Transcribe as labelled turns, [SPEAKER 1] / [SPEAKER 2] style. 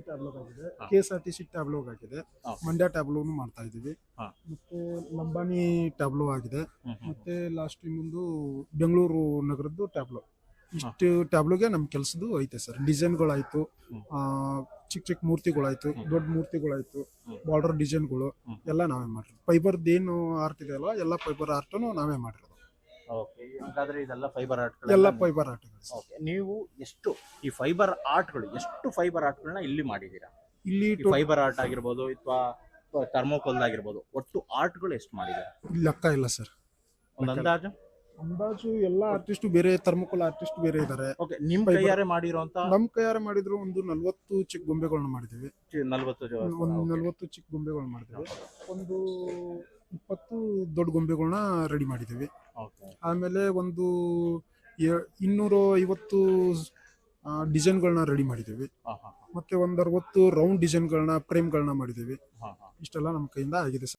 [SPEAKER 1] ಟ್ಯಾಬ್ಲೋಗ್ ಆಗಿದೆ,
[SPEAKER 2] ಹಾ.
[SPEAKER 1] KSRTC ಟ್ಯಾಬ್ಲೋಗ್ ಆಗಿದೆ,
[SPEAKER 2] ಓಕೆ.
[SPEAKER 1] ಮಂಡ್ಯ ಟ್ಯಾಬ್ಲೋನು ಮಾಡ್ತಾ ಇದ್ದೀವಿ,
[SPEAKER 2] ಹಾ.
[SPEAKER 1] ಮತ್ತೆ ಲಂಬಾಣಿ ಟ್ಯಾಬ್ಲೋ ಆಗಿದೆ,
[SPEAKER 2] ಹ್ಮ್.
[SPEAKER 1] ಮತ್ತೆ ಲಾಸ್ಟ್ ಇನ್ನೊಂದು ಬೆಂಗಳೂರು ನಗರದ್ದು ಟ್ಯಾಬ್ಲೋ.
[SPEAKER 2] ಹಾ.
[SPEAKER 1] ಇಷ್ಟು ಟ್ಯಾಬ್ಲೋಗೆ ನಮ್ಮ ಕೆಲಸದ್ದು ಐತೆ ಸರ್. ಡಿಸೈನ್ಗಳಾಯ್ತು,
[SPEAKER 2] ಹ್ಮ್.
[SPEAKER 1] ಚಿಕ್ಕ ಚಿಕ್ಕ ಮೂರ್ತಿಗಳಾಯ್ತು, ದೊಡ್ಡ ಮೂರ್ತಿಗಳಾಯ್ತು,
[SPEAKER 2] ಹ್ಮ್.
[SPEAKER 1] ಬಾರ್ಡರ್ ಡಿಸೈನ್ಗಳು
[SPEAKER 2] ಹ್ಮ್.
[SPEAKER 1] ಎಲ್ಲ ನಾವೇ ಮಾಡಿರೋದು. ಫೈಬರ್ದು ಏನು ಆರ್ಟ್ ಇದೆ ಅಲ್ವಾ, ಎಲ್ಲ ಫೈಬರ್ ಆರ್ಟನ್ನು ನಾವೇ ಮಾಡಿರೋದು.
[SPEAKER 2] ಓಕೆ, ಹಾಗಾದ್ರೆ ಇದೆಲ್ಲ ಫೈಬರ್ ಆರ್ಟ್
[SPEAKER 1] ಎಲ್ಲ ಫೈಬರ್ ಆರ್ಟ್ಗಳು.
[SPEAKER 2] ಓಕೆ, ನೀವು ಎಷ್ಟು ಈ ಫೈಬರ್ ಆರ್ಟ್ಗಳು ಎಷ್ಟು ಫೈಬರ್ ಆರ್ಟ್ಗಳನ್ನ ಇಲ್ಲಿ ಮಾಡಿದ್ದೀರಾ?
[SPEAKER 1] ಇಲ್ಲಿ
[SPEAKER 2] ಫೈಬರ್ ಆರ್ಟ್ ಆಗಿರ್ಬೋದು ಅಥವಾ ಥರ್ಮೋಕೋಲ್ ಆಗಿರ್ಬೋದು, ಒಟ್ಟು ಆರ್ಟ್ಗಳು ಎಷ್ಟು ಮಾಡಿದ್ದೀರಾ?
[SPEAKER 1] ಲೆಕ್ಕ ಇಲ್ಲ ಸರ್.
[SPEAKER 2] ಒಂದು ಅಂದಾಜು
[SPEAKER 1] ಎಲ್ಲ ಆರ್ಟಿಸ್ಟ್ ಬೇರೆ, ಥರ್ಮೋಕೋಲ್ ಆರ್ಟಿಸ್ಟ್ ಬೇರೆ ಇದ್ದಾರೆ.
[SPEAKER 2] ಓಕೆ, ನಿಮ್ ಕೈಯಾರೆ ಮಾಡಿರೋಂತ
[SPEAKER 1] ನಮ್ ಕೈಯಾರ ಮಾಡಿದ್ರು ಒಂದು 40 ಚಿಕ್ಕ ಗೊಂಬೆಗಳನ್ನ ಮಾಡಿದೀವಿ.
[SPEAKER 2] 40
[SPEAKER 1] ಒಂದು 40 ಚಿಕ್ಕ ಗೊಂಬೆಗಳನ್ನ ಮಾಡಿದೀವಿ. ಒಂದು 20 ದೊಡ್ಡ ಗೊಂಬೆಗಳನ್ನ ರೆಡಿ ಮಾಡಿದೀವಿ.
[SPEAKER 2] ಓಕೆ.
[SPEAKER 1] ಆಮೇಲೆ ಒಂದು 250 ಡಿಸೈನ್ಗಳನ್ನ ರೆಡಿ ಮಾಡಿದೀವಿ. ಮತ್ತೆ ಒಂದು 60 ರೌಂಡ್ ಡಿಸೈನ್ಗಳನ್ನ ಫ್ರೇಮ್ಗಳನ್ನ ಮಾಡಿದೀವಿ. ಇಷ್ಟೆಲ್ಲ ನಮ್ಮ ಕೈಯಿಂದ ಆಗಿದೆ ಸರ್.